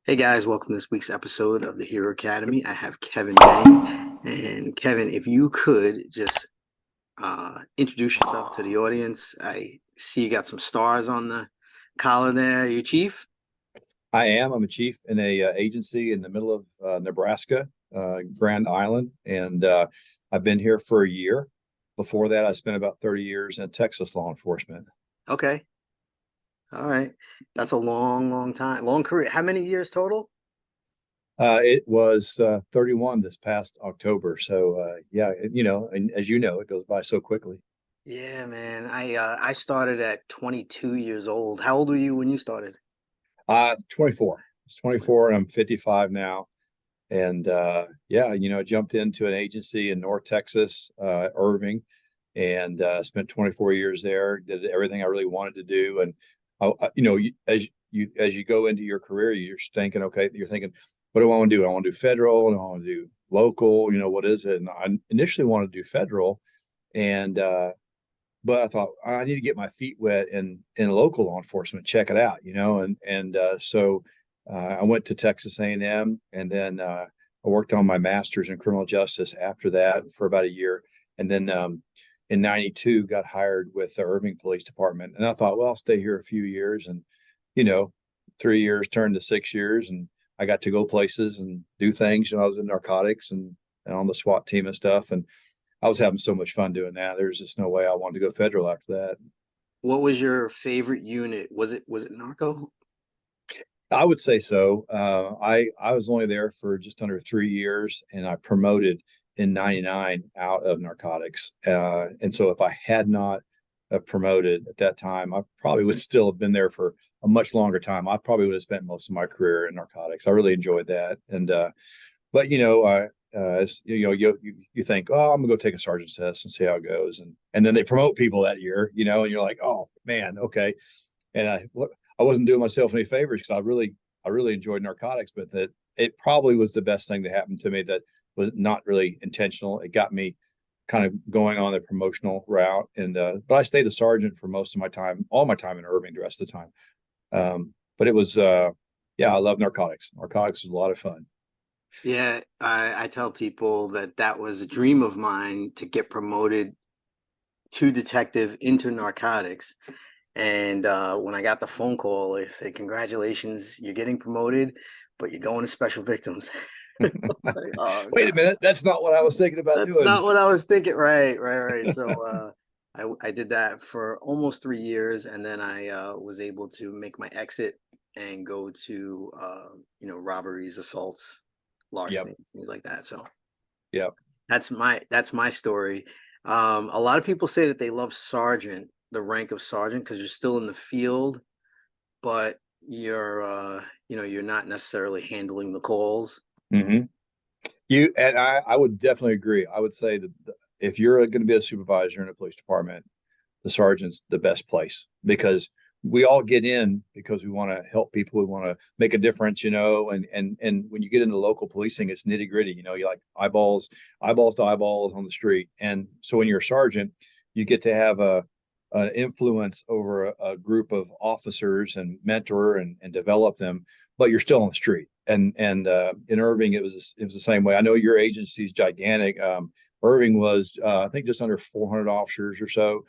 Hey guys, welcome to this week's episode of the Hero Academy. I have Kevin Bang. And Kevin, if you could just introduce yourself to the audience. I see you got some stars on the collar there. You chief? I am. I'm a chief in a agency in the middle of Nebraska, Grand Island, and I've been here for a year. Before that, I spent about 30 years in Texas law enforcement. Okay. All right. That's a long, long time. Long career. How many years total? It was 31 this past October. So yeah, and as you know, it goes by so quickly. Yeah, man. I started at 22 years old. How old were you when you started? 24. It's 24, and I'm 55 now. And yeah, I jumped into an agency in North Texas, Irving, and spent 24 years there. Did everything I really wanted to do, and as you go into your career, you're thinking, okay, you're thinking, what do I want to do? I want to do federal, and I want to do local. What is it? And I initially wanted to do federal, and but I thought I need to get my feet wet in local law enforcement, check it out, so I went to Texas A&M, and then I worked on my master's in criminal justice after that for about a year, and then in '92 got hired with the Irving Police Department, and I thought, well, I'll stay here a few years, and you know, 3 years turned to 6 years, and I got to go places and do things. I was in narcotics and on the SWAT team and stuff, and I was having so much fun doing that. There's just no way I wanted to go federal after that. What was your favorite unit? Was it Narco? I would say so. I was only there for just under 3 years, and I promoted in '99 out of narcotics. And so if I had not promoted at that time, I probably would still have been there for a much longer time. I probably would have spent most of my career in narcotics. I really enjoyed that, and but you think, oh, I'm gonna go take a sergeant's test and see how it goes, and then they promote people that year, and you're like, oh man, okay. And I wasn't doing myself any favors because I really enjoyed narcotics, but that it probably was the best thing to happen to me. That was not really intentional. It got me kind of going on the promotional route, and but I stayed a sergeant for most of my time, all my time in Irving, the rest of the time. But it was, yeah, I love narcotics. Narcotics was a lot of fun. Yeah, I tell people that that was a dream of mine to get promoted to detective into narcotics. And when I got the phone call, they said, "Congratulations, you're getting promoted, but you're going to special victims." Like, oh Wait a God, minute, that's not what I was thinking about that's doing. not what I was thinking. Right, right, right. So I did that for almost 3 years, and then I was able to make my exit and go to robberies, assaults, Yep, larceny, things like that. So yep. that's my story. A lot of people say that they love sergeant, the rank of sergeant, because you're still in the field, but you're not necessarily handling the calls. hmm You and I would definitely agree. I would say that if you're going to be a supervisor in a police department, the sergeant's the best place because we all get in because we want to help people. We want to make a difference, and when you get into local policing, it's nitty gritty. You like eyeballs to eyeballs on the street. And so when you're a sergeant, you get to have an influence over a group of officers and mentor and develop them, but you're still on the street. And in Irving, it was the same way. I know your agency's gigantic. Irving was, I think, just under 400 officers or so,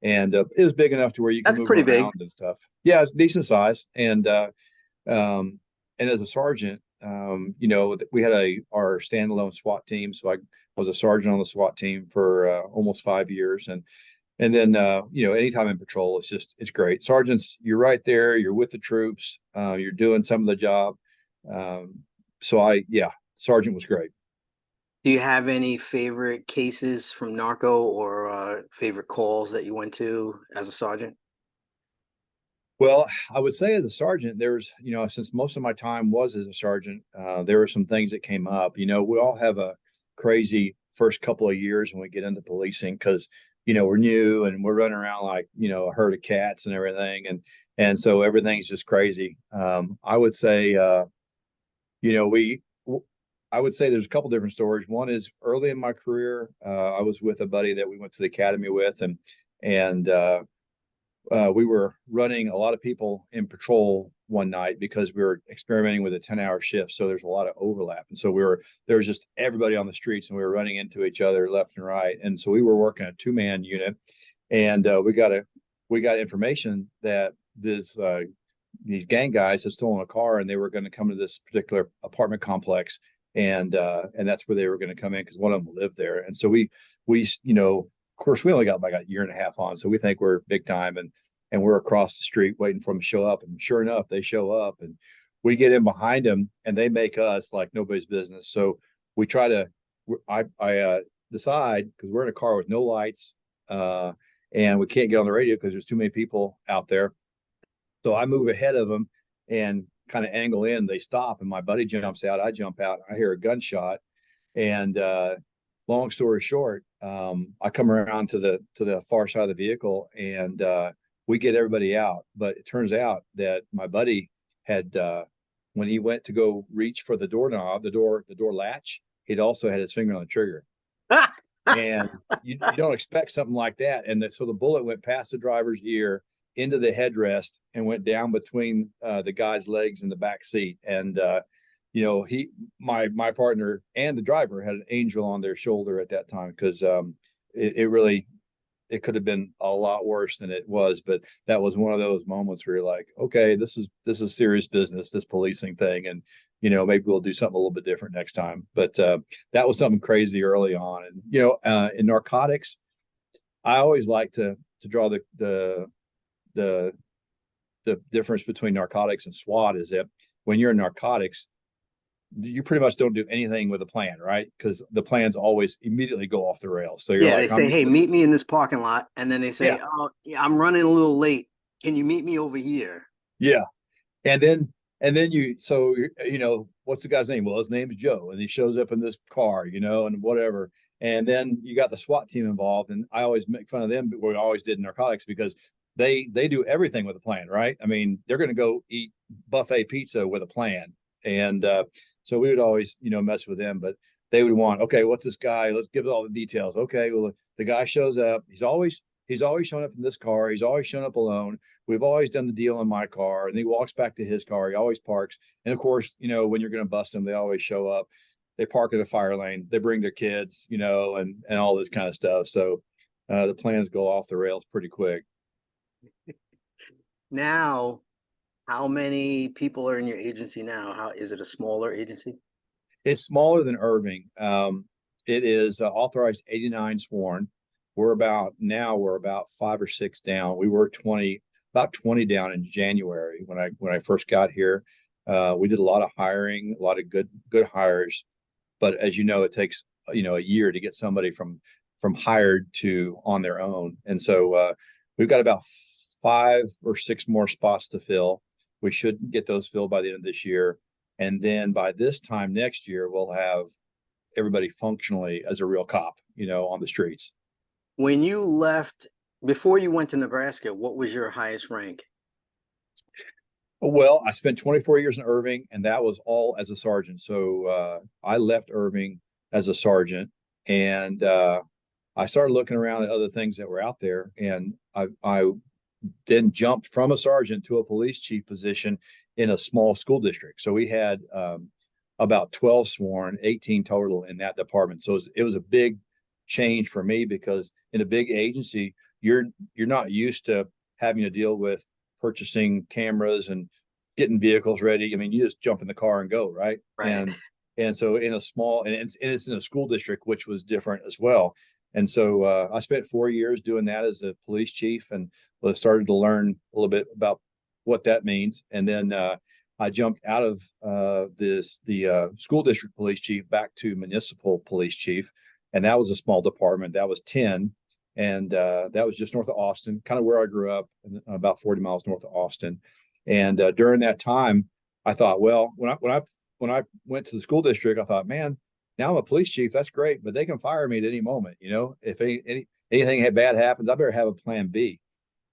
and it was big enough to where you can That's move pretty big. around and stuff. Yeah, it's decent size, um, and as a sergeant, we had our standalone SWAT team, so I was a sergeant on the SWAT team for almost 5 years, and then anytime in patrol, it's great. Sergeants, you're right there, you're with the troops, you're doing some of the job. So yeah, sergeant was great. Do you have any favorite cases from narco or favorite calls that you went to as a sergeant? Well, I would say as a sergeant, there's, since most of my time was as a sergeant, there were some things that came up. We all have a crazy first couple of years when we get into policing because, we're new and we're running around like, a herd of cats and everything. And so everything's just crazy. I would say, you know, we, I would say there's a couple different stories. One is early in my career, I was with a buddy that we went to the academy with, and we were running a lot of people in patrol one night because we were experimenting with a 10-hour shift. So there's a lot of overlap. And so there was just everybody on the streets and we were running into each other left and right. And so we were working a 2-man unit, and we got information that these gang guys had stolen a car and they were going to come to this particular apartment complex, and that's where they were going to come in because one of them lived there. And so we of course we only got like a year and a half on, so we think we're big time, and we're across the street waiting for them to show up, and sure enough they show up, and we get in behind them and they make us like nobody's business. So we try to I decide, because we're in a car with no lights, and we can't get on the radio because there's too many people out there. So I move ahead of them and kind of angle in. They stop, and my buddy jumps out. I jump out. I hear a gunshot, and long story short, I come around to the far side of the vehicle, and we get everybody out. But it turns out that my buddy had, when he went to go reach for the doorknob, the door latch, he'd also had his finger on the trigger. And you don't expect something like that. And so the bullet went past the driver's ear into the headrest and went down between the guy's legs in the back seat. And my partner and the driver had an angel on their shoulder at that time, because it could have been a lot worse than it was. But that was one of those moments where you're like, okay, this is serious business, this policing thing, and maybe we'll do something a little bit different next time. But that was something crazy early on. And in narcotics, I always like to draw the difference between narcotics and SWAT is that when you're in narcotics, you pretty much don't do anything with a plan, right? Because the plans always immediately go off the rails. So you're Yeah, like, they say, "Hey, meet me in this parking lot," and then they say, yeah, "Oh, yeah, I'm running a little late. Can you meet me over here?" yeah. And then what's the guy's name? Well, his name's Joe, and he shows up in this car, and whatever. And then you got the SWAT team involved, and I always make fun of them, but we always did in narcotics, because they do everything with a plan, right? I mean, they're going to go eat buffet pizza with a plan. And so we would always, mess with them, but they would want, okay, what's this guy? Let's give it all the details. Okay, well, the guy shows up. He's always showing up in this car. He's always shown up alone. We've always done the deal in my car, and he walks back to his car. He always parks. And of course, when you're going to bust them, they always show up. They park in the fire lane. They bring their kids, and all this kind of stuff. So the plans go off the rails pretty quick. Now, how many people are in your agency now? How is it, a smaller agency? It's smaller than Irving. It is authorized 89 sworn. We're about 5 or 6 down. We were about 20 down in January when I first got here. We did a lot of hiring, a lot of good hires, but as you know, it takes a year to get somebody from hired to on their own. And so we've got about 5 or 6 more spots to fill. We should get those filled by the end of this year. And then by this time next year, we'll have everybody functionally as a real cop, on the streets. When you left, before you went to Nebraska, what was your highest rank? Well, I spent 24 years in Irving, and that was all as a sergeant. So I left Irving as a sergeant, and I started looking around at other things that were out there, and I then jumped from a sergeant to a police chief position in a small school district. So we had about 12 sworn, 18 total in that department. So it was a big change for me, because in a big agency, you're not used to having to deal with purchasing cameras and getting vehicles ready. I mean, you just jump in the car and go, right? Right. And so in a small, and it's in a school district, which was different as well. And so I spent 4 years doing that as a police chief, and started to learn a little bit about what that means. And then I jumped out of the school district police chief back to municipal police chief, and that was a small department. That was 10, and that was just north of Austin, kind of where I grew up, about 40 miles north of Austin. And during that time, I thought, well, when I went to the school district, I thought, man, now I'm a police chief. That's great, but they can fire me at any moment. If anything bad happens, I better have a plan B.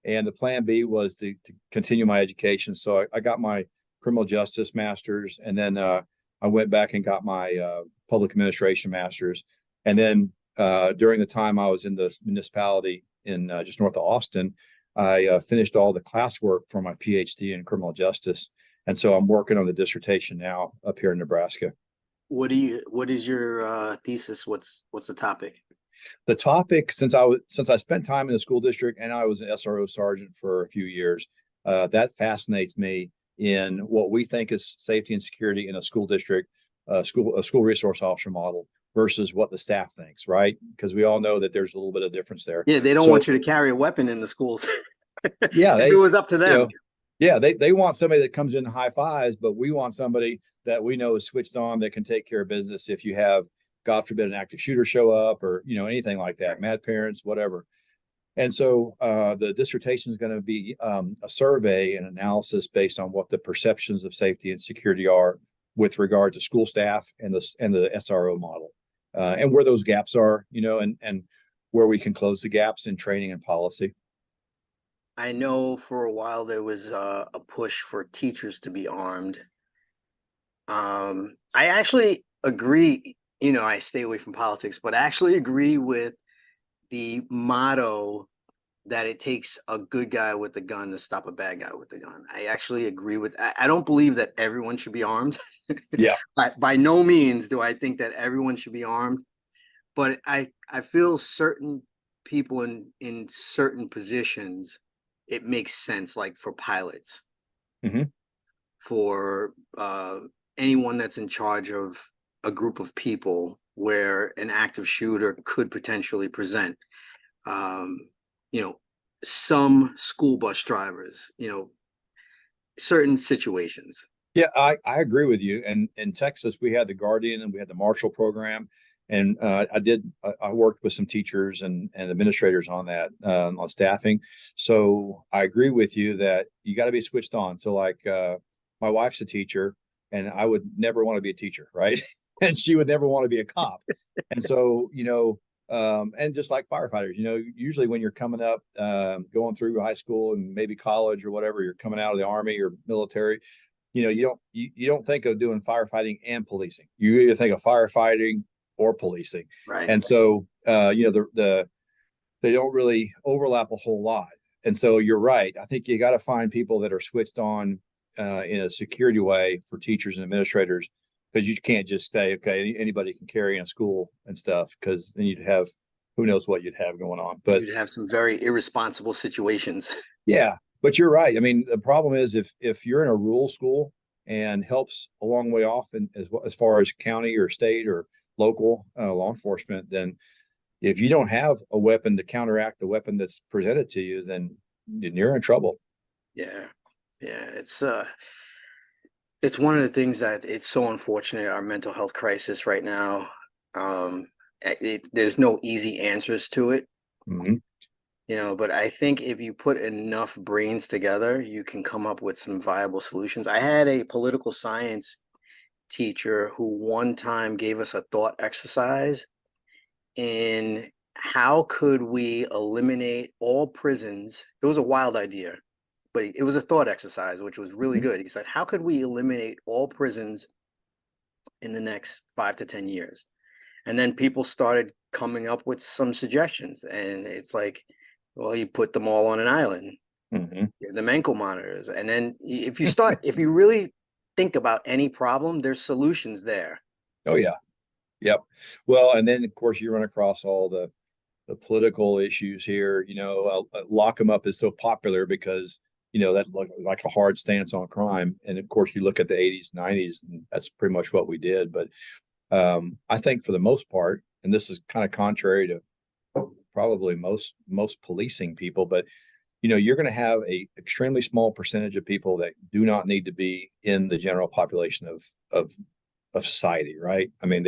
And the plan B was to continue my education. So I got my criminal justice master's, and then I went back and got my public administration master's. And then during the time I was in the municipality in just north of Austin, I finished all the classwork for my PhD in criminal justice. And so I'm working on the dissertation now up here in Nebraska. What is your thesis? What's the topic? The topic, since I spent time in the school district and I was an SRO sergeant for a few years, that fascinates me in what we think is safety and security in a school district, a school resource officer model versus what the staff thinks, right? Because we all know that there's a little bit of difference there. Yeah, they don't So want you to carry a weapon in the schools. yeah, If it was up to you them. know, yeah, they want somebody that comes in high fives, but we want somebody that we know is switched on that can take care of business if you have, God forbid, an active shooter show up or anything like that, mad parents, whatever. And so the dissertation is going to be a survey and analysis based on what the perceptions of safety and security are with regard to school staff and the SRO model, and where those gaps are, and where we can close the gaps in training and policy. I know for a while there was a push for teachers to be armed. I actually agree. I stay away from politics, but I actually agree with the motto that it takes a good guy with a gun to stop a bad guy with a gun. I actually agree with. I don't believe that everyone should be armed. Yeah. By no means do I think that everyone should be armed, but I feel certain people in certain positions, it makes sense, like for pilots, Mm-hmm. for anyone that's in charge of a group of people where an active shooter could potentially present. Um, some school bus drivers, certain situations. Yeah, I agree with you. And in Texas, we had the Guardian and we had the Marshall program. And I worked with some teachers and administrators on that, on staffing. So I agree with you that you got to be switched on. So, like, my wife's a teacher, and I would never want to be a teacher, right? And she would never want to be a cop. And so, and just like firefighters, usually when you're coming up, going through high school and maybe college or whatever, you're coming out of the Army or military, you don't think of doing firefighting and policing. You either think of firefighting or policing. Right. And so they don't really overlap a whole lot. And so you're right. I think you got to find people that are switched on in a security way for teachers and administrators, because you can't just say, okay, anybody can carry in a school and stuff, because then you'd have, who knows what you'd have going on. But You'd have some very irresponsible situations. yeah, but you're right. I mean, the problem is if you're in a rural school and help's a long way off, and as far as county or state or local law enforcement, then if you don't have a weapon to counteract the weapon that's presented to you, then you're in trouble. Yeah. Yeah. It's one of the things that it's so unfortunate, our mental health crisis right now. Um, there's no easy answers to it, Mm-hmm. but I think if you put enough brains together, you can come up with some viable solutions. I had a political science teacher who one time gave us a thought exercise in how could we eliminate all prisons. It was a wild idea, but it was a thought exercise, which was really Mm-hmm. good. He said, how could we eliminate all prisons in the next 5 to 10 years? And then people started coming up with some suggestions. And it's like, well, you put them all on an island, Mm-hmm. the ankle monitors. And then if you really think about any problem, there's solutions there. Oh yeah. Yep. Well, and then of course you run across all the political issues here. Lock them up is so popular because that's like a hard stance on crime. And of course, you look at the 80s, 90s, and that's pretty much what we did. But I think for the most part, and this is kind of contrary to probably most policing people, but you're going to have a extremely small percentage of people that do not need to be in the general population of society, right? I mean,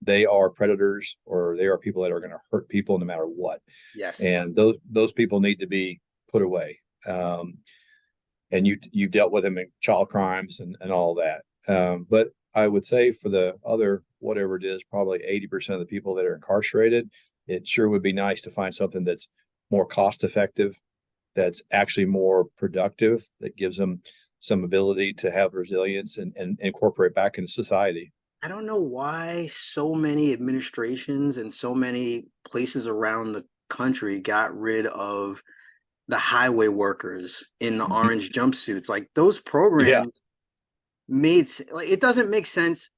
they are predators, or they are people that are going to hurt people no matter what. Yes. And those people need to be put away. And you dealt with them in child crimes and all that. But I would say for the other, whatever it is, probably 80% of the people that are incarcerated, it sure would be nice to find something that's more cost effective, that's actually more productive, that gives them some ability to have resilience and incorporate back into society. I don't know why so many administrations and so many places around the country got rid of the highway workers in the Mhm. orange jumpsuits. Like those Yeah. programs like it doesn't make sense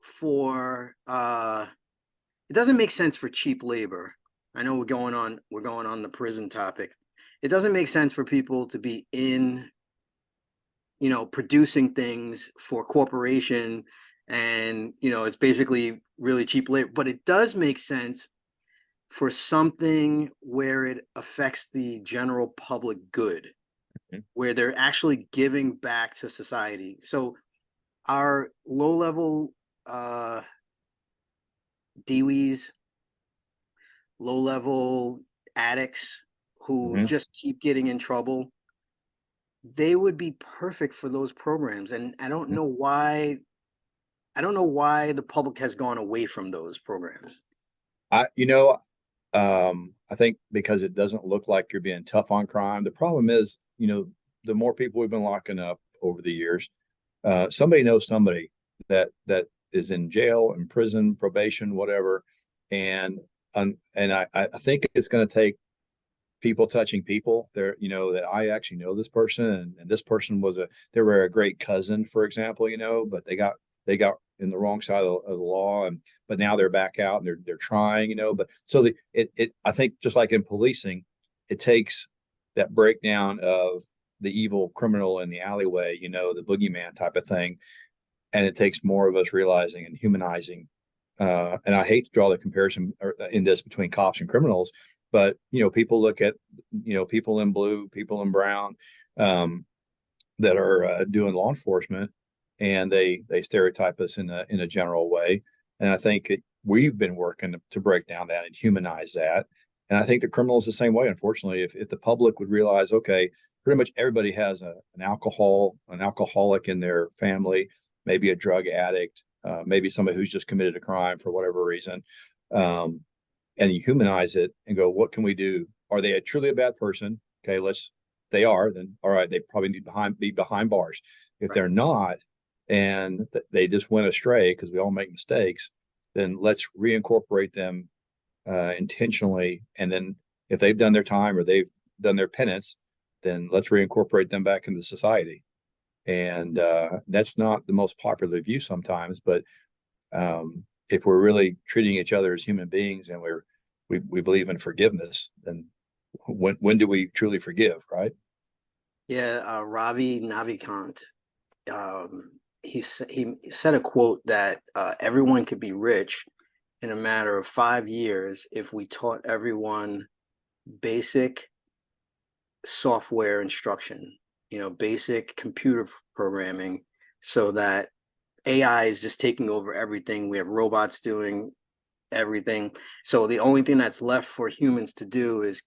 for it doesn't make sense for cheap labor. I know we're going on the prison topic. It doesn't make sense for people to be in, producing things for corporation, and it's basically really cheap labor, but it does make sense for something where it affects the general public good, Mhm. where they're actually giving back to society. So our low level DWs, low level addicts who Mhm. just keep getting in trouble, they would be perfect for those programs. And I don't know why the public has gone away from those programs. I, I think because it doesn't look like you're being tough on crime. The problem is, the more people we've been locking up over the years, somebody knows somebody that is in jail, in prison, probation, whatever, and I think it's going to take people touching people there, that I actually know this person, and this person they were a great cousin, for example, but they got in the wrong side of the law, and but now they're back out and they're trying, but so it I think just like in policing, it takes that breakdown of the evil criminal in the alleyway, the boogeyman type of thing, and it takes more of us realizing and humanizing. And I hate to draw the comparison in this between cops and criminals, but people look at people in blue, people in brown, um, that are doing law enforcement, and they stereotype us in a general way. And I think we've been working to break down that and humanize that. And I think the criminal is the same way. Unfortunately, if the public would realize, okay, pretty much everybody has an alcoholic in their family, maybe a drug addict, maybe somebody who's just committed a crime for whatever reason, um, and you humanize it and go, what can we do? Are they truly a bad person? Okay, they are, then all right, they probably need be behind bars. If they're Right. not, and they just went astray, because we all make mistakes, then let's reincorporate them intentionally. And then if they've done their time or they've done their penance, then let's reincorporate them back into society. And that's not the most popular view sometimes, but if we're really treating each other as human beings, and we believe in forgiveness, then when do we truly forgive, right? Yeah, Ravi Navikant, he said a quote that everyone could be rich in a matter of 5 years if we taught everyone basic software instruction, basic computer programming, so that AI is just taking over everything. We have robots doing everything. So the only thing that's left for humans to do is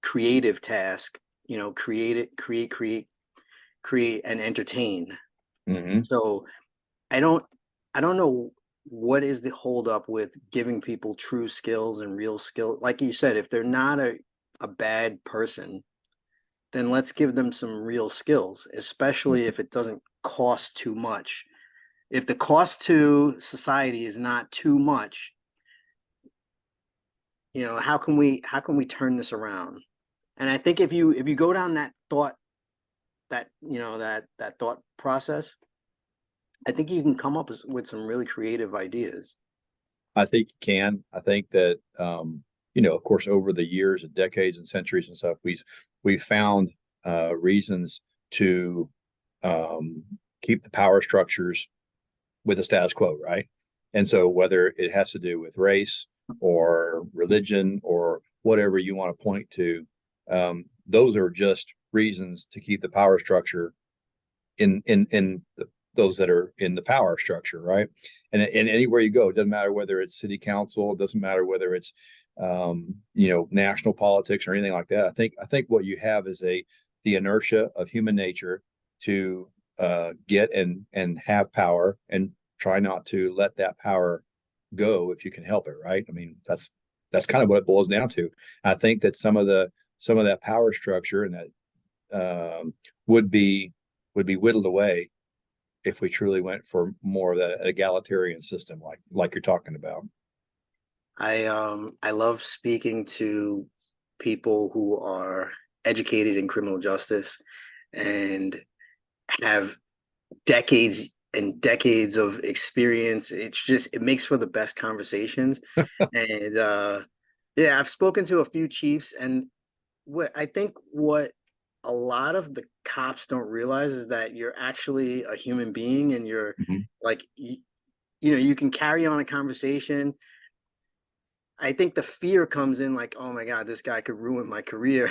creative task, create and entertain. Mm-hmm. So I don't I don't know what is the holdup with giving people true skills and real skill. Like you said, if they're not a bad person, then let's give them some real skills, especially if it doesn't cost too much. If the cost to society is not too much, how can we turn this around? And I think if you go down that thought process, I think you can come up with some really creative ideas. I think you can. I think that of course, over the years and decades and centuries and stuff, we found reasons to um, keep the power structures with the status quo, right? And so whether it has to do with race or religion or whatever you want to point to, those are just reasons to keep the power structure in those that are in the power structure, right? And anywhere you go, it doesn't matter whether it's city council, it doesn't matter whether it's national politics or anything like that. I think what you have is the inertia of human nature to get and have power, and try not to let that power go if you can help it, right? I mean, that's kind of what it boils down to. I think that some of that power structure and that um, would be whittled away if we truly went for more of that egalitarian system, like you're talking about. I love speaking to people who are educated in criminal justice and have decades and decades of experience. It makes for the best conversations. And yeah, I've spoken to a few chiefs, and what a lot of the cops don't realize is that you're actually a human being, and you're Mhm. like you can carry on a conversation. I think the fear comes in like, oh my God, this guy could ruin my career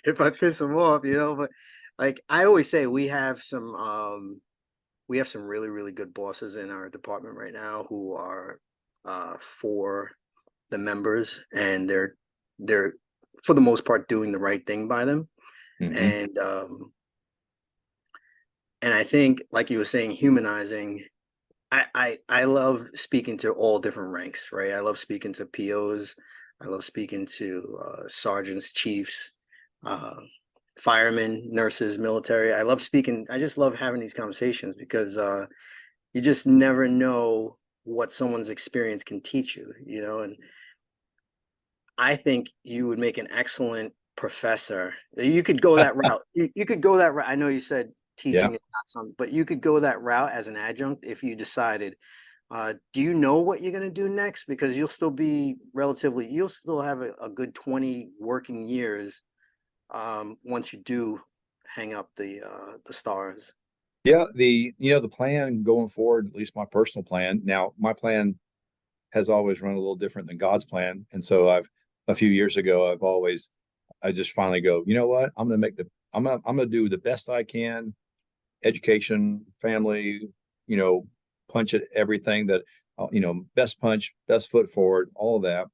if I piss him off, But like I always say, we have some really, really good bosses in our department right now who are for the members, and they're for the most part doing the right thing by them. Mhm. And I think, like you were saying, humanizing. I love speaking to all different ranks, right? I love speaking to POs. I love speaking to sergeants, chiefs, uh, firemen, nurses, military. I love speaking. I just love having these conversations because you just never know what someone's experience can teach you. And I think you would make an excellent professor. You could go that route. You could go that route. I know you said Yeah. teaching is not something, but you could go that route as an adjunct if you decided. Do you know what you're going to do next? Because you'll still have a good 20 working years once you do hang up the stars. Yeah. The plan going forward, at least my personal plan. Now, my plan has always run a little different than God's plan. And so a few years ago, I just finally go, you know what? I'm going to do the best I can, education, family, you know, punch at everything that, best punch, best foot forward, all of that.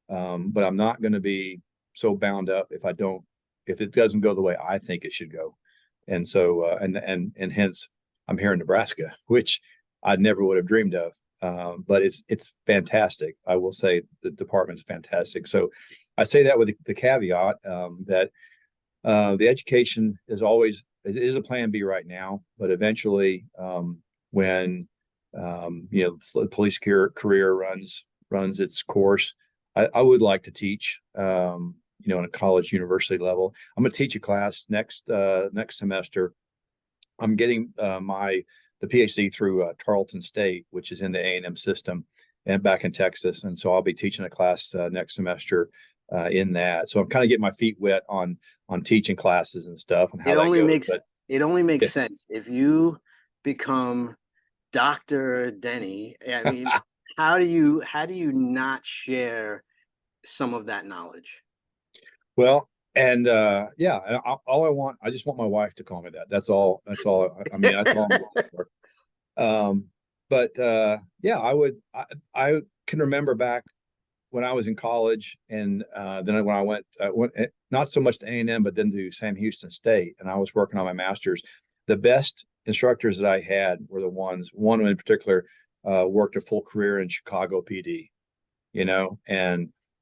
But I'm not going to be so bound up if it doesn't go the way I think it should go. And so, and hence I'm here in Nebraska, which I never would have dreamed of. But it's fantastic. I will say the department's fantastic. So I say that with the caveat that the education it is a plan B right now, but eventually, when the police career runs its course, I would like to teach. In a college university level, I'm going to teach a class next semester. I'm getting the PhD through Tarleton State, which is in the A&M system, and back in Texas, and so I'll be teaching a class next semester in that. So I'm kind of getting my feet wet on teaching classes and stuff and It how that only goes. makes But it only makes yeah, sense if you become Dr. Denny. I mean, how do you not share some of that knowledge? well, and yeah, I just want my wife to call me that. That's all. That's all. I mean, that's all I'm going for. Um, but yeah, I can remember back when I was in college, and then when I went not so much to A&M, but then to Sam Houston State, and I was working on my master's. The best instructors that I had were one in particular worked a full career in Chicago PD,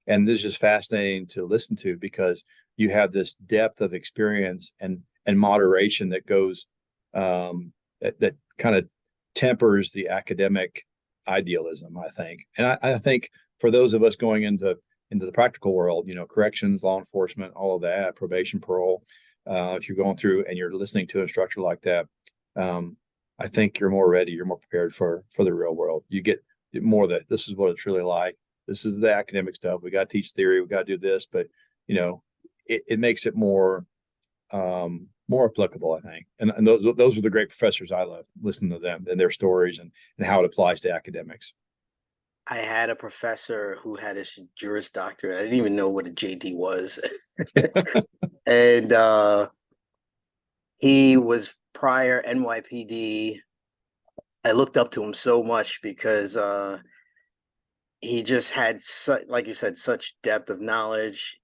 and this is just fascinating to listen to because you have this depth of experience and moderation that goes that kind of tempers the academic idealism, I think. And I think for those of us going into the practical world, corrections, law enforcement, all of that, probation, parole, if you're going through and you're listening to an instructor like that, um, I think you're more ready, you're more prepared for the real world. You get more that this is what it's really like. This is the academic stuff. We got to teach theory. We got to do this, but it makes it more applicable, I think. And those are the great professors I love listening to them and their stories and how it applies to academics. I had a professor who had his Juris Doctorate. I didn't even know what a JD was. And he was prior NYPD. I looked up to him so much because he just had like you said, such depth of knowledge.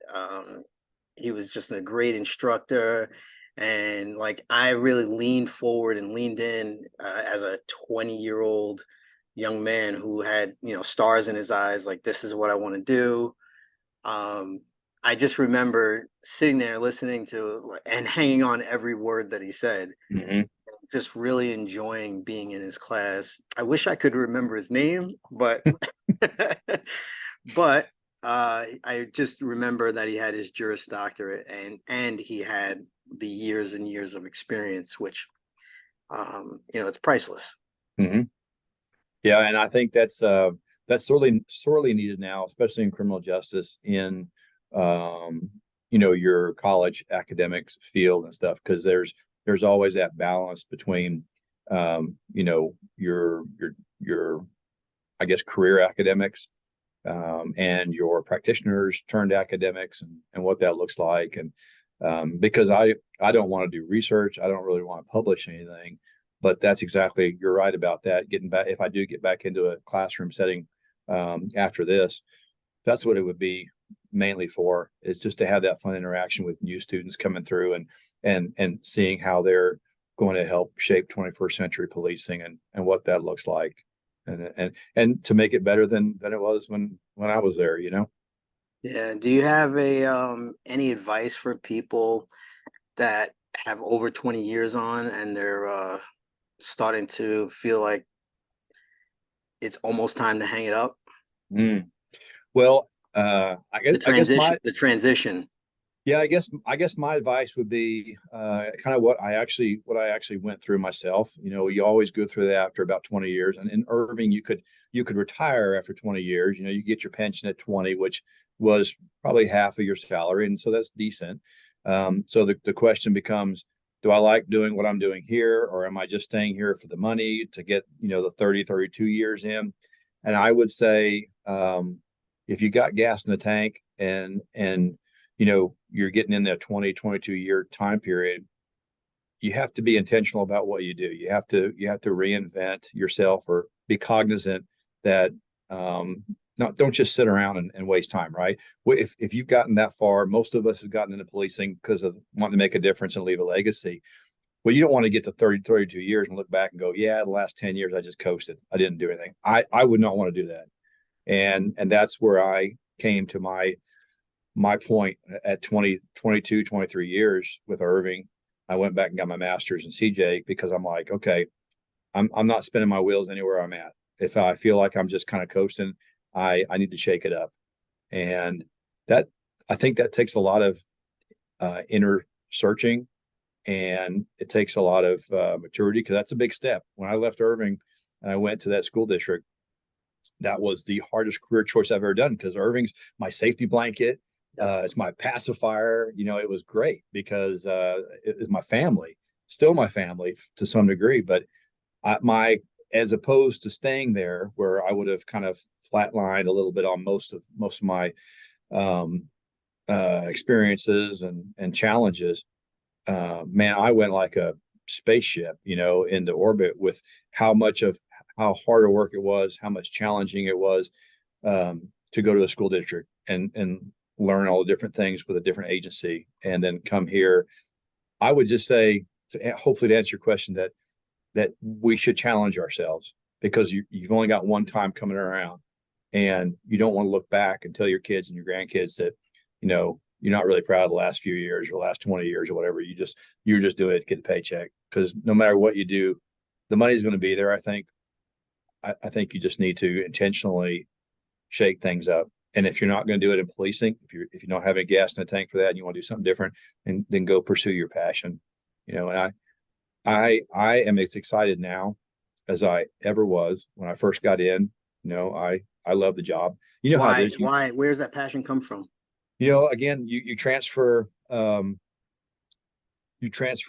He was just a great instructor, and like I really leaned forward and leaned in as a 20-year-old young man who had stars in his eyes. Like, this is what I want to do. Um, I just remember sitting there listening to and hanging on every word that he said, Mm-hmm. just really enjoying being in his class. I wish I could remember his name, but but I just remember that he had his Juris Doctorate, and he had the years and years of experience, which it's priceless. Hmm. Yeah, and I think that's sorely needed now, especially in criminal justice in um, your college academics field and stuff, because there's always that balance between your I guess career academics and your practitioners turned academics and what that looks like. And because I don't want to do research, I don't really want to publish anything, but that's exactly, you're right about that. Getting back, if I do get back into a classroom setting after this, that's what it would be mainly for, is just to have that fun interaction with new students coming through and seeing how they're going to help shape 21st century policing and what that looks like, and to make it better than it was when I was there, Yeah. Do you have a any advice for people that have over 20 years on and they're starting to feel like it's almost time to hang it up? Mm. Well, The transition. yeah, I guess my advice would be kind of what I actually went through myself. You always go through that after about 20 years. And in Irving, you could retire after 20 years. You get your pension at 20, which was probably half of your salary, and so that's decent. So the question becomes, do I like doing what I'm doing here, or am I just staying here for the money to get the 30, 32 years in? And I would say, if you got gas in the tank and you're getting in that 20, 22 year time period, you have to be intentional about what you do. You have to reinvent yourself, or be cognizant that not don't just sit around and waste time, right? If you've gotten that far, most of us have gotten into policing because of wanting to make a difference and leave a legacy. Well, you don't want to get to 30, 32 years and look back and go, yeah, the last 10 years I just coasted. I didn't do anything. I would not want to do that. And that's where I came to my point at 20, 22, 23 years with Irving. I went back and got my master's in CJ because I'm like, okay, I'm not spinning my wheels anywhere I'm at. If I feel like I'm just kind of coasting, I need to shake it up. And that, I think that takes a lot of inner searching, and it takes a lot of maturity, because that's a big step. When I left Irving and I went to that school district, that was the hardest career choice I've ever done, because Irving's my safety blanket. Yep. It's my pacifier. It was great because it is my family, still my family to some degree. But my as opposed to staying there, where I would have kind of flatlined a little bit on most of my um, experiences and challenges. Man, I went like a spaceship, into orbit with how hard a work it was, how much challenging it was to go to a school district and learn all the different things with a different agency, and then come here. I would just say, hopefully to answer your question, that we should challenge ourselves, because you've only got one time coming around, and you don't want to look back and tell your kids and your grandkids that you're not really proud of the last few years or last 20 years or whatever. You're just doing it to get a paycheck, because no matter what you do, the money's going to be there. I think you just need to intentionally shake things up. And if you're not going to do it in policing, if you don't have any gas in the tank for that, and you want to do something different, and then go pursue your passion. And I am as excited now as I ever was when I first got in. I love the job. You know how it Why? is. Why? Where's that passion come from? Again, you transfer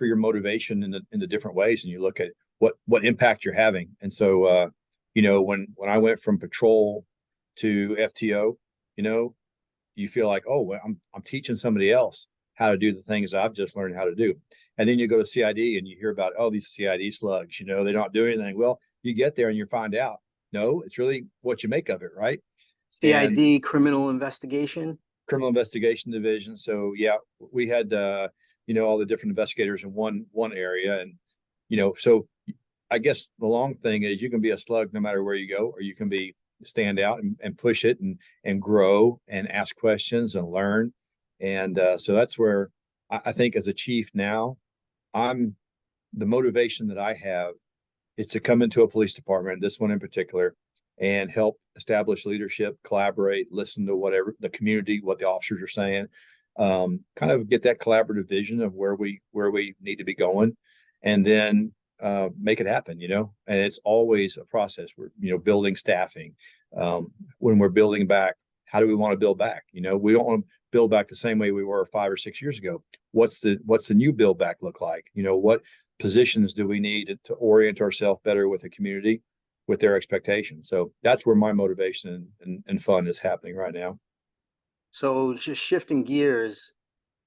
your motivation into different ways, and you look at what impact you're having. And so when I went from patrol to FTO, you feel like, oh, well, I'm teaching somebody else how to do the things I've just learned how to do. And then you go to CID and you hear about, oh, these CID slugs, they don't do anything. Well, you get there and you find out, no, it's really what you make of it, right? And CID, criminal investigation. criminal investigation division. So yeah, we had all the different investigators in one area, and so I guess the long thing is, you can be a slug no matter where you go, or you can be stand out and push it and grow and ask questions and learn. And so that's where I think, as a chief now, I'm the motivation that I have is to come into a police department, this one in particular, and help establish leadership, collaborate, listen to whatever the community, what the officers are saying, kind of get that collaborative vision of where we need to be going, and then make it happen. And it's always a process. We're building staffing. When we're building back, how do we want to build back? We don't want to build back the same way we were 5 or 6 years ago. What's the new build back look like? What positions do we need to orient ourselves better with the community, with their expectations? So that's where my motivation and fun is happening right now. So just shifting gears,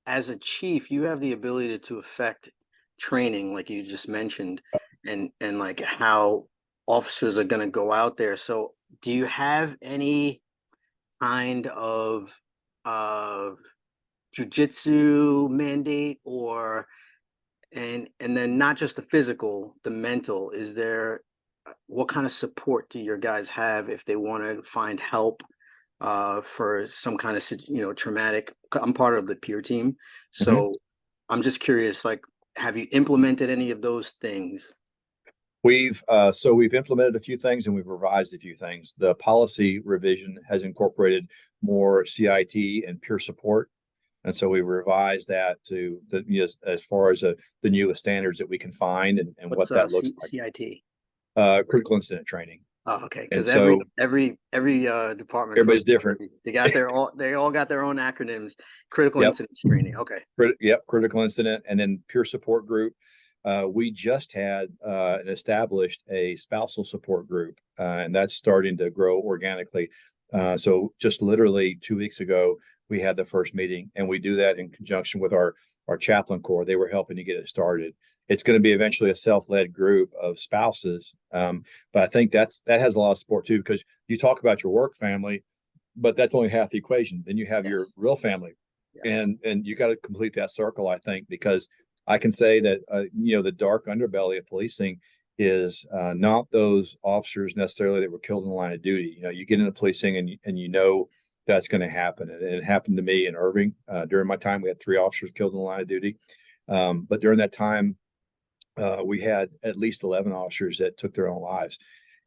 as a chief, you have the ability to affect training, like you just mentioned, and like how officers are going to go out there. So do you have any kind of jujitsu mandate, or and then not just the physical, the mental? Is there what kind of support do your guys have if they want to find help for some kind of traumatic? I'm part of the peer team, Mhm. so I'm just curious, like, have you implemented any of those things? We've implemented a few things and we've revised a few things. The policy revision has incorporated more CIT and peer support. And so we revised that to as far as the newest standards that we can find, and What's what that looks like. CIT? Critical incident training. Oh, okay. And Because every so every department across everybody's the different. country, they all got their own acronyms. Critical Yep. incidents training. Okay. Yep. Critical incident, and then peer support group. We just had established a spousal support group, and that's starting to grow organically. So just literally 2 weeks ago, we had the first meeting, and we do that in conjunction with our chaplain corps. They were helping to get it started. It's going to be eventually a self-led group of spouses, but I think that has a lot of support too, because you talk about your work family, but that's only half the equation. Then you have your Yes. real family, Yes. and you got to complete that circle, I think, because I can say that the dark underbelly of policing is not those officers necessarily that were killed in the line of duty. You get into policing, and that's going to happen. And it happened to me in Irving. During my time, we had 3 officers killed in the line of duty. But during that time, we had at least 11 officers that took their own lives.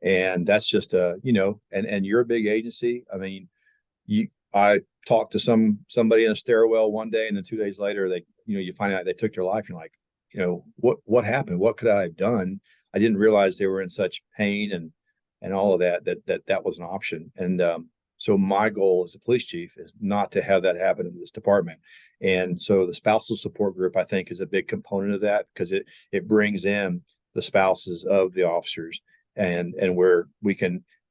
And that's just and you're a big agency. I mean, I talked to somebody in a stairwell one day, and then 2 days later, you find out they took their life. You're like, what happened? What could I have done? I didn't realize they were in such pain and all of that was an option. And so my goal as a police chief is not to have that happen in this department. And so the spousal support group, I think, is a big component of that, because it brings in the spouses of the officers, and where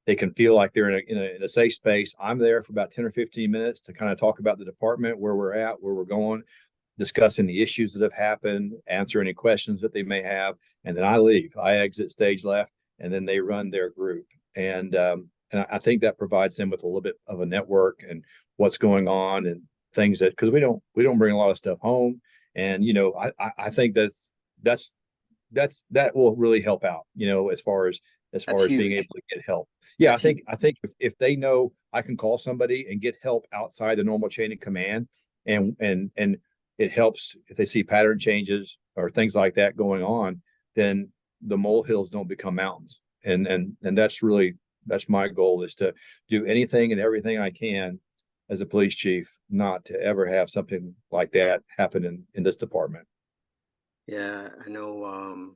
they can feel like they're in a safe space. I'm there for about 10 or 15 minutes to kind of talk about the department, where we're at, where we're going, discussing the issues that have happened, answer any questions that they may have, and then I leave. I exit stage left, and then they run their group. And I think that provides them with a little bit of a network and what's going on, and things that, because we don't bring a lot of stuff home. And I think that will really help out, as far That's as being able huge. to get help. Yeah, I That's huge. think if they know I can call somebody and get help outside the normal chain of command, and it helps if they see pattern changes or things like that going on, then the molehills don't become mountains. And that's my goal, is to do anything and everything I can as a police chief not to ever have something like that happen in this department. Yeah, I know.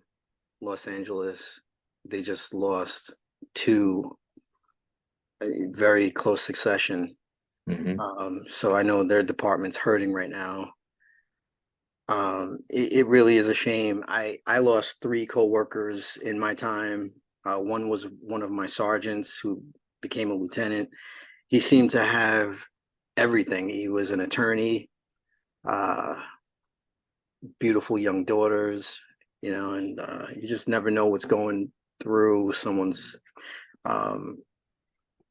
Los Angeles, they just lost 2 very close succession. Mm-hmm. So I know their department's hurting right now. It really is a shame. I lost 3 coworkers in my time. One was one of my sergeants who became a lieutenant. He seemed to have everything. He was an attorney, uh, beautiful young daughters, and you just never know what's going through um,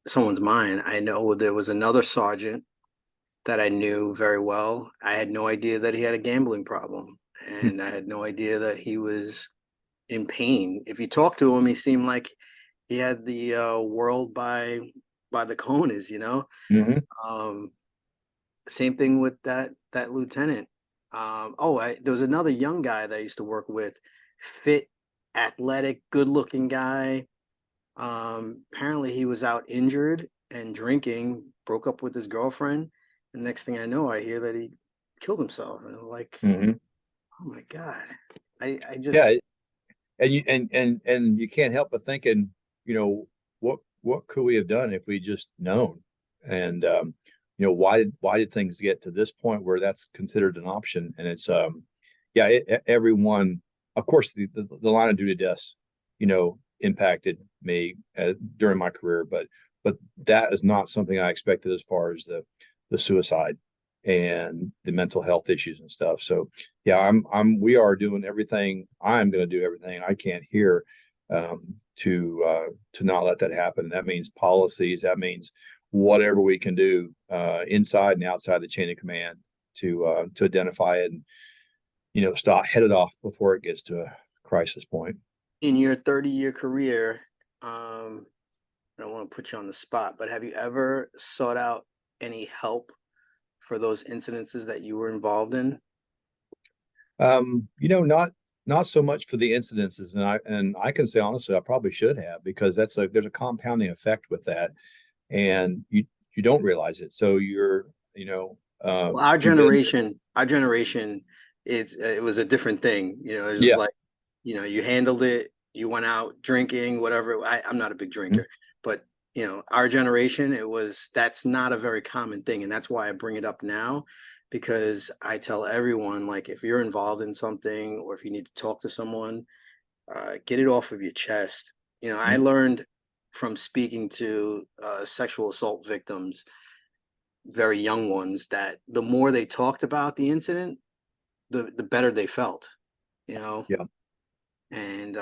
someone's mind. I know there was another sergeant that I knew very well. I had no idea that he had a gambling problem, and I had no idea that he was in pain. If you talk to him, he seemed like he had the world by the cojones. Mm-hmm. Um, Same thing with that lieutenant. There was another young guy that I used to work with, fit, athletic, good-looking guy. Apparently he was out injured and drinking, broke up with his girlfriend. And next thing I know, I hear that he killed himself. And I'm like, Hmm. oh my God. I Yeah, just, and you can't help but thinking, what could we have done if we just known? And why did things get to this point where that's considered an option? And it's yeah, everyone, of course, the line of duty deaths, impacted me during my career, but that is not something I expected as far as the suicide and the mental health issues and stuff. So yeah, we are doing everything. I'm going to do everything I can here to not let that happen. That means policies. That means whatever we can do inside and outside the chain of command to identify it and stop head it off before it gets to a crisis point. in your 30-year career, I don't want to put you on the spot, but have you ever sought out any help for those incidences that you were involved in? Not so much for the incidences, and I can say honestly, I probably should have because there's a compounding effect with that, and you don't realize it. So Well, if you get into our generation, it was a different thing. It's just yeah. like, you handled it. You went out drinking, whatever. I'm not a big Mhm. drinker, but our generation, that's not a very common thing, and that's why I bring it up now, because I tell everyone, like, if you're involved in something or if you need to talk to someone, get it off of your chest. I Mhm. learned from speaking to sexual assault victims, very young ones, that the more they talked about the incident, the better they felt, you know. Yeah, And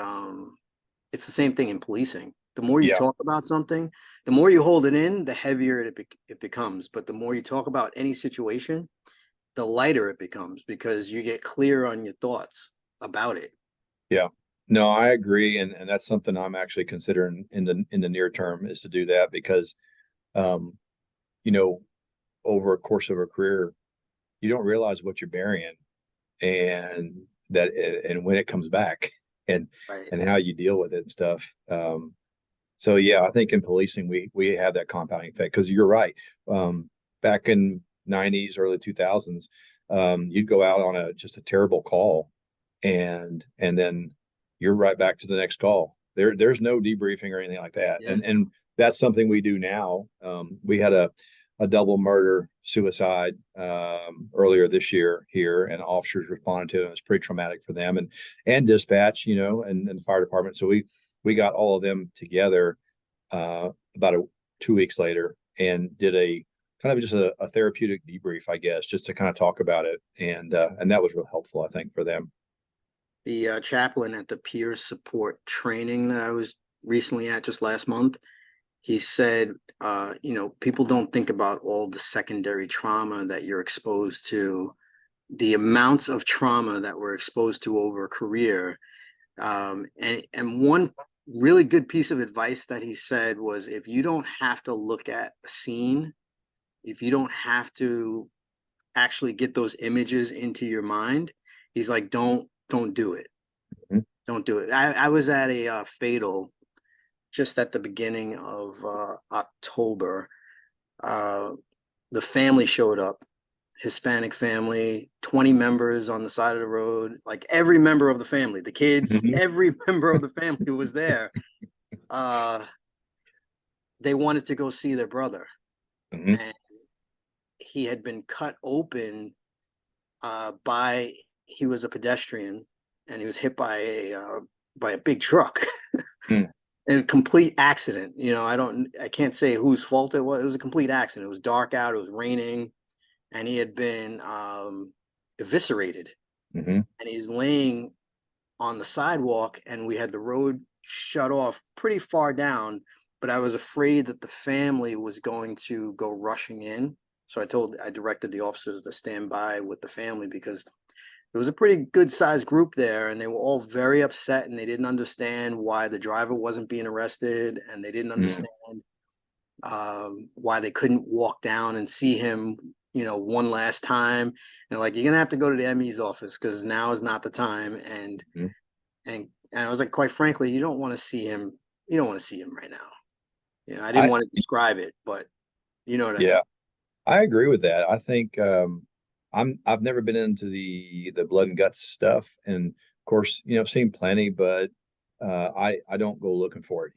it's the same thing in policing. The more you yeah, talk about something, the more you hold it in, the heavier it becomes. But the more you talk about any situation, the lighter it becomes, because you get clear on your thoughts about it. yeah. No, I agree, and that's something I'm actually considering in the near term is to do that because um, you know, over a course of a career, you don't realize what you're burying and that and when it comes back and Right. and how you deal with it and stuff. So yeah, I think in policing we have that compounding effect because you're right. Back in '90s, early 2000s, you'd go out on just a terrible call, and then you're right back to the next call. There's no debriefing or anything like that, Yeah. and that's something we do now. We had a double murder suicide earlier this year here, and officers responded to it. It was pretty traumatic for them and dispatch, and the fire department. So we got all of them together about 2 weeks later and did a kind of just a therapeutic debrief, I guess, just to kind of talk about it, and that was real helpful, I think, for them. The chaplain at the peer support training that I was recently at just last month, he said, people don't think about all the secondary trauma that you're exposed to, the amounts of trauma that we're exposed to over a career. And one really good piece of advice that he said was, if you don't have to look at a scene, if you don't have to actually get those images into your mind, he's like, don't do it. Mhm. Don't do it. I was at a fatal just at the beginning of October. Uh, the family showed up, Hispanic family, 20 members on the side of the road, like every member of the family, the kids, Mhm. every member of the family was there. Uh, they wanted to go see their brother, Mhm. and he had been cut open by, he was a pedestrian, and he was hit by a big truck. Mhm. A complete accident. I can't say whose fault it was. It was a complete accident. It was dark out. It was raining, and he had been eviscerated. Mhm. And he's laying on the sidewalk, and we had the road shut off pretty far down. But I was afraid that the family was going to go rushing in. So I directed the officers to stand by with the family, because it was a pretty good sized group there, and they were all very upset, and they didn't understand why the driver wasn't being arrested, and they didn't Mhm. understand why they couldn't walk down and see him, one last time. And like, you're gonna have to go to the ME's office, because now is not the time. And Mhm. and I was like, quite frankly, you don't want to see him you don't want to see them right now. I didn't I want to describe it, but you know what I yeah, mean. I agree with that. I think I've never been into the blood and guts stuff, and of course, I've seen plenty, but I don't go looking for it.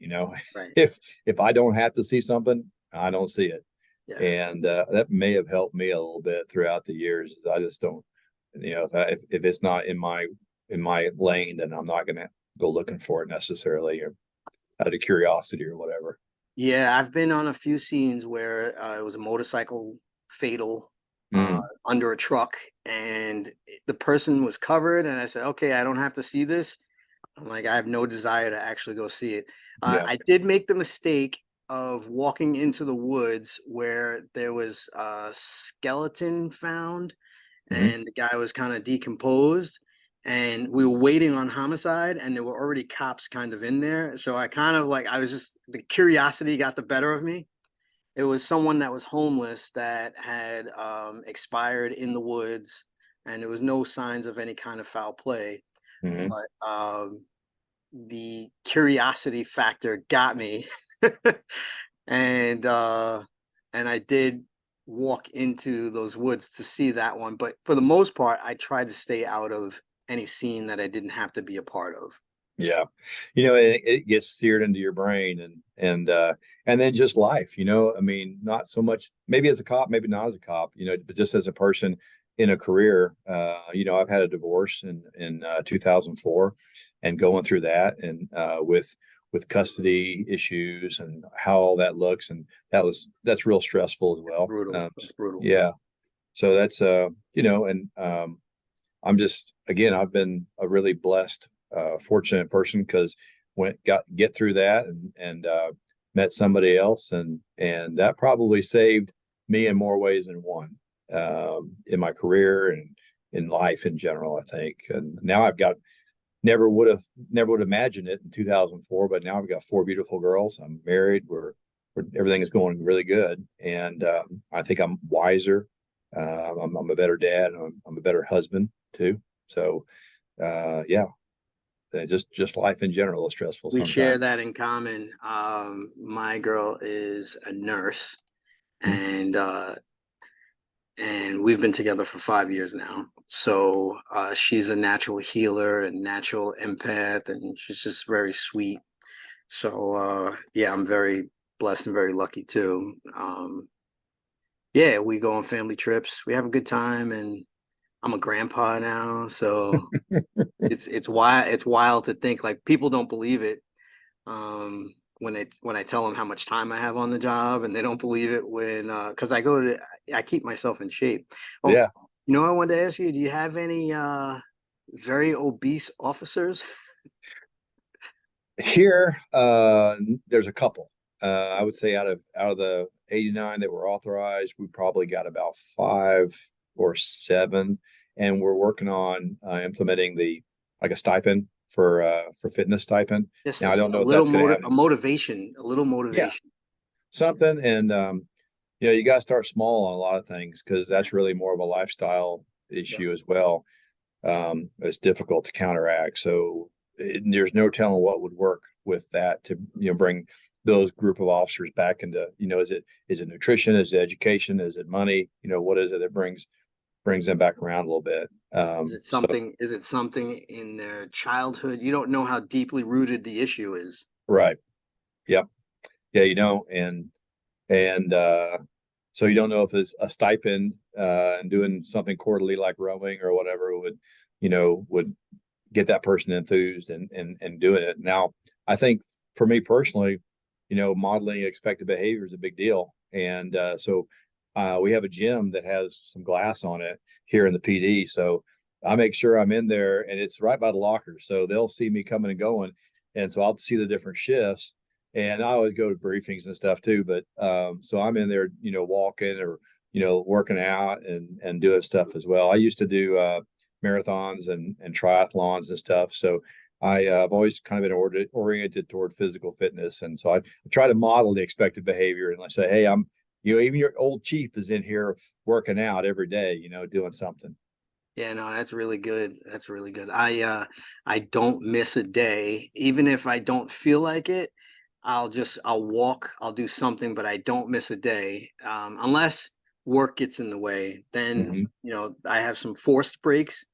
Right. If I don't have to see something, I don't see it, Yeah. and that may have helped me a little bit throughout the years. I just don't, if it's not in my lane, then I'm not gonna go looking for it necessarily, or out of curiosity or whatever. Yeah, I've been on a few scenes where it was a motorcycle fatal Mm, under a truck, and the person was covered. And I said, "Okay, I don't have to see this." I'm like, I have no desire to actually go see it. yeah. I did make the mistake of walking into the woods where there was a skeleton found, Hmm. and the guy was kind of decomposed, and we were waiting on homicide, and there were already cops kind of in there. So I kind of like, I was just, the curiosity got the better of me. It was someone that was homeless that had expired in the woods, and there was no signs of any kind of foul play. Hmm. But the curiosity factor got me. and and I did walk into those woods to see that one, but for the most part I tried to stay out of any scene that I didn't have to be a part of. Yeah. It gets seared into your brain, and then just life, I mean, not so much maybe as a cop, maybe not as a cop, but just as a person in a career. I've had a divorce in 2004, and going through that, and with custody issues and how all that looks, and that's real stressful as well. Brutal. It's brutal. Yeah. So that's and I'm just, again, I've been a really blessed, fortunate person, because get through that, and met somebody else, and that probably saved me in more ways than one, in my career and in life in general, I think. And now I've got never would have imagined it in 2004, but now I've got four beautiful girls. I'm married. Everything is going really good, and I think I'm wiser. I'm a better dad. I'm a better husband too. So, yeah, just life in general is stressful We share sometimes. that in common. My girl is a nurse, Mhm. and we've been together for 5 years now. So she's a natural healer and natural empath, and she's just very sweet. So yeah, I'm very blessed and very lucky too. Yeah, we go on family trips. We have a good time, and I'm a grandpa now, so it's wild to think, like, people don't believe it when I tell them how much time I have on the job, and they don't believe it when because I keep myself in shape. Oh, Yeah, I wanted to ask you, do you have any very obese officers? here, there's a couple. I would say out of the 89 that were authorized, we probably got about five or seven, and we're working on implementing the like a stipend for fitness stipend. Just Now I don't a know if little that's going to have any. motivation, a little Yeah, motivation. something, and you got to start small on a lot of things, because Yeah, that's really more of a lifestyle yeah. issue as well. It's difficult to counteract. So there's no telling what would work with that to bring those group of officers back into, is it nutrition, is it education, is it money, what is it that brings them back around a little bit. So Is it something in their childhood? You don't know how deeply rooted the issue is. right, yep, yeah, you don't, and so you don't know if it's a stipend, and doing something quarterly like rowing or whatever would get that person enthused and doing it. Now, I think for me personally, modeling expected behavior is a big deal, and so we have a gym that has some glass on it here in the PD. So I make sure I'm in there, and it's right by the locker, so they'll see me coming and going, and so I'll see the different shifts. And I always go to briefings and stuff too, but so I'm in there, walking or working out and doing stuff as well. I used to do marathons and triathlons and stuff. So I've always kind of been oriented toward physical fitness, and so I try to model the expected behavior. And I say, hey, even your old chief is in here working out every day, doing something. Yeah, no, that's really good. That's really good. I don't miss a day, even if I don't feel like it. I'll walk, I'll do something, but I don't miss a day. Unless work gets in the way, then, Mhm. I have some forced breaks,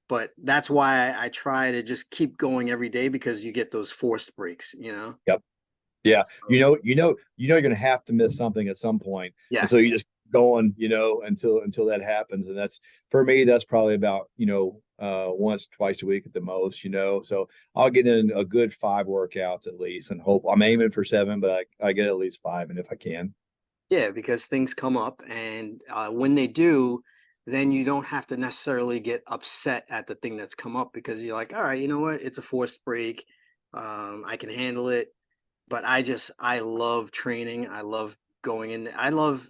but that's why I try to just keep going every day because you get those forced breaks. Yep. Yeah. So, You're going to have to miss something at some point. And so yes. you just going, until that happens. And that's, for me, that's probably about, once, twice a week at the most. So I'll get in a good 5 workouts at least and hope I'm aiming for 7, but I get at least 5. And if I can. Yeah, because things come up, and when they do, then you don't have to necessarily get upset at the thing that's come up because you're like, all right, you know what? It's a forced break. I can handle it. But I love training. I love going in. I love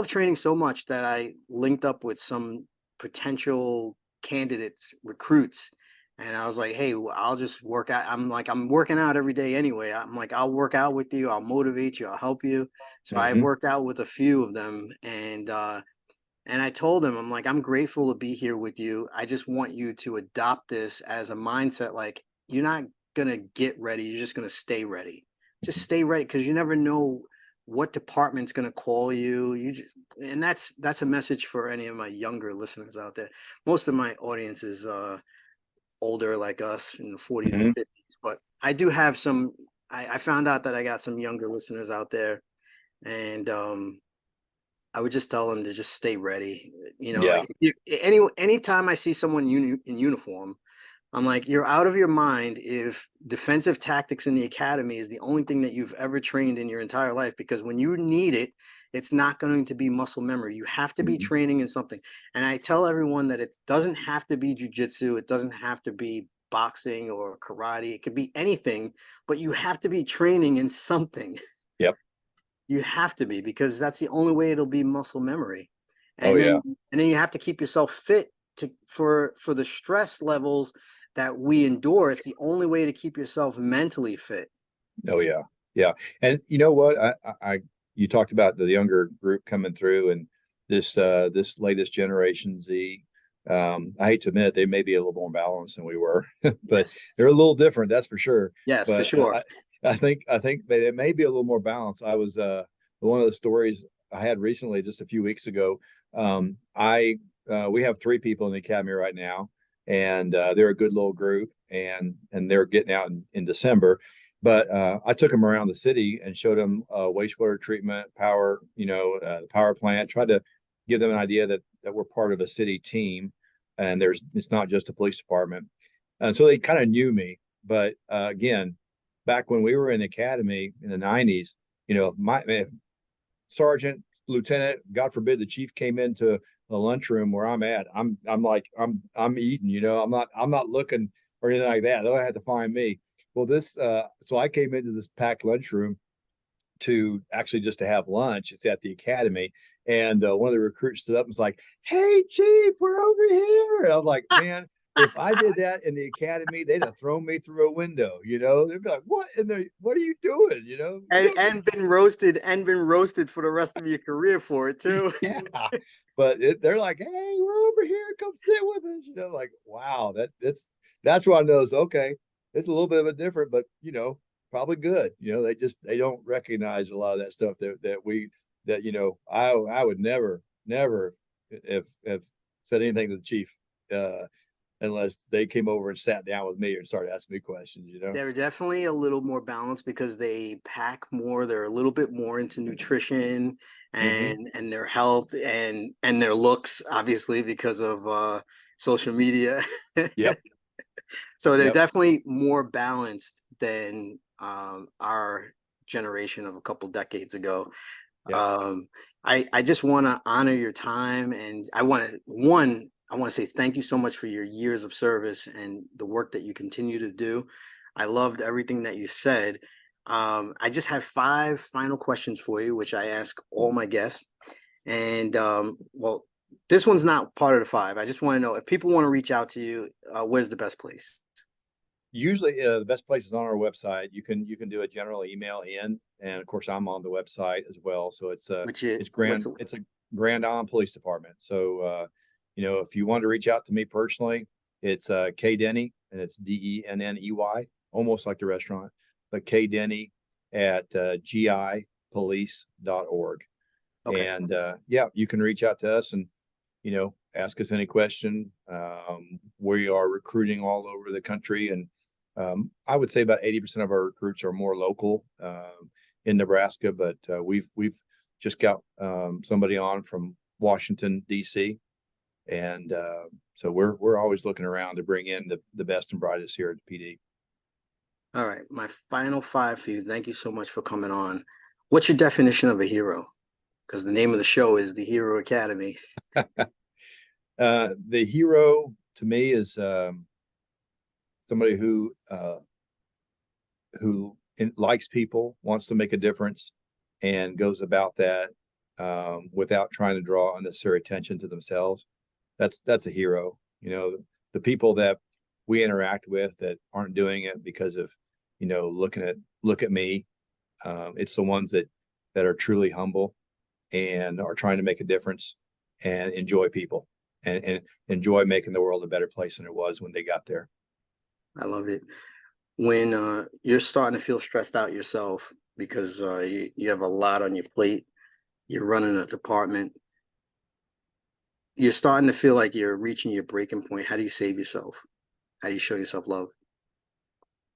training so much that I linked up with some potential candidates, recruits, and I was like, "Hey, I'll just work out." I'm like, "I'm working out every day anyway." I'm like, "I'll work out with you. I'll motivate you. I'll help you." So I Hmm. worked out with a few of them, and I told him, I'm like, I'm grateful to be here with you. I just want you to adopt this as a mindset. Like, you're not going to get ready. You're just going to stay ready. Just stay ready because you never know what department's going to call you. And that's a message for any of my younger listeners out there. Most of my audience is older, like us, in the 40s and Hmm. 50s. But I do have some, I found out that I got some younger listeners out there. And I would just tell them to just stay ready. Yeah. Anytime I see someone in uniform, I'm like, you're out of your mind if defensive tactics in the academy is the only thing that you've ever trained in your entire life. Because when you need it, it's not going to be muscle memory. You have to be Mhm. training in something. And I tell everyone that it doesn't have to be jujitsu. It doesn't have to be boxing or karate. It could be anything, but you have to be training in something. Yep. You have to be because that's the only way it'll be muscle memory. Oh And yeah. then you have to keep yourself fit for the stress levels that we endure. It's the only way to keep yourself mentally fit. Oh yeah, yeah. And you know what? You talked about the younger group coming through, and this latest Generation Z. I hate to admit they may be a little more balanced than we were, but Yes. they're a little different, that's for sure. Yes, for But sure. I think they may be a little more balanced. I was one of the stories I had recently, just a few weeks ago. I We have 3 people in the academy right now, and they're a good little group, and they're getting out in December. But I took them around the city and showed them wastewater treatment, power, the power plant. Tried to give them an idea that we're part of a city team, and it's not just a police department. And so they kind of knew me. But again, back when we were in the academy in the '90s, my sergeant, lieutenant, God forbid, the chief came into the lunchroom where I'm at. I'm eating. I'm not looking or anything like that. They had to find me. Well, so I came into this packed lunchroom to actually just to have lunch. It's at the academy, and one of the recruits stood up and was like, "Hey, chief, we're over here." And I'm like, man. If I did that in the academy, they'd have thrown me through a window. They'd be like, "What in the? What are you doing?" You don't And been roasted for the rest of your career for it too. Yeah, but they're like, "Hey, we're over here. Come sit with us." Like, wow, that's what I know is okay. It's a little bit of a different, but probably good. They don't recognize a lot of that stuff that I would never if said anything to the chief uh unless they came over and sat down with me and started asking me questions. They're definitely a little more balanced because they pack more. They're a little bit more into nutrition Hmm. and their health and their looks, obviously, because of social media. Yep. So they're Yep. definitely more balanced than our generation of a couple decades ago. Yep. Um, I just want to honor your time, and I want to say thank you so much for your years of service and the work that you continue to do. I loved everything that you said. I just have 5 final questions for you, which I ask all my guests. And well, this one's not part of the 5. I just want to know if people want to reach out to you, where's the best place? Usually, the best place is on our website. You can do a general email in, and of course, I'm on the website as well. So Which is it's what's Grand it's a Grand Island Police Department. So if you want to reach out to me personally, it's K Denny, and it's Denney, almost like the restaurant, but kdenny at gipolice.org. Okay. And yeah, you can reach out to us and, ask us any question. We are recruiting all over the country. And I would say about 80% of our recruits are more local in Nebraska, but we've just got somebody on from Washington, D.C. And so we're always looking around to bring in the best and brightest here at the PD. All right. My final five for you. Thank you so much for coming on. What's your definition of a hero? Because the name of the show is the Hero Academy. The hero to me is somebody who likes people, wants to make a difference, and goes about that without trying to draw unnecessary attention to themselves. That's a hero. The people that we interact with that aren't doing it because of look at me. It's the ones that are truly humble and are trying to make a difference and enjoy people and enjoy making the world a better place than it was when they got there. I love it. When you're starting to feel stressed out yourself because you have a lot on your plate, you're running a department, you're starting to feel like you're reaching your breaking point. How do you save yourself? How do you show yourself love?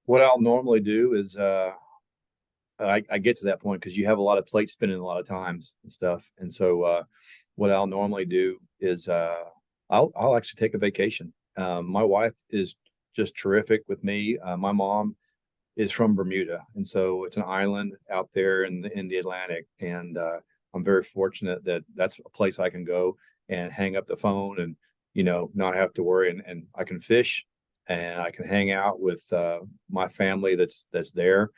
What I'll normally do is I get to that point because you have a lot of plate spinning a lot of times and stuff. And so what I'll normally do is I'll actually take a vacation. My wife is just terrific with me. My mom is from Bermuda, and so it's an island out there in the Atlantic. And I'm very fortunate that that's a place I can go and hang up the phone and not have to worry. And I can fish and I can hang out with my family that's there.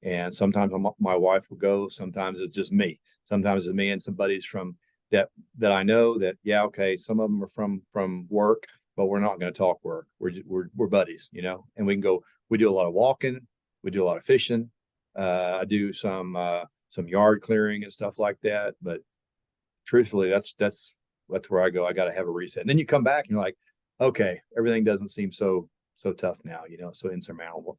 And sometimes my wife will go. Sometimes it's just me. Sometimes it's me and some buddies from that I know that, yeah, okay, some of them are from work, but we're not going to talk work. We're buddies, and we can go. We do a lot of walking. We do a lot of fishing. I do some yard clearing and stuff like that. But truthfully, that's where I go. I got to have a reset. And then you come back and you're like, okay, everything doesn't seem so tough now, so insurmountable.